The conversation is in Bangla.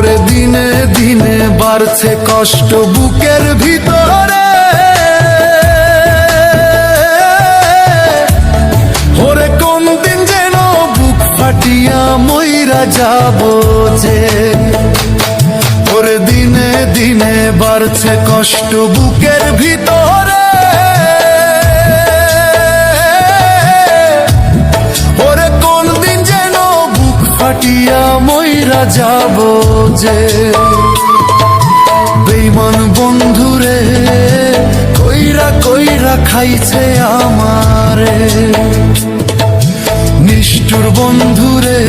ওরে দিনে দিনে বাড়ছে কষ্ট বুকের ভিতরে, ওরে কোন দিন যেন বুক ফাটিয়া মইরা যাব যে। ওরে দিনে দিনে বাড়ছে কষ্ট বুকের ভিতরে, ওরে কোন দিন যেন বুক ফাটিয়া মইরা যাব যে। বেঈমান বন্ধুরে কইরা কইরা খাইছে আমারে, নিষ্ঠুর বন্ধুরে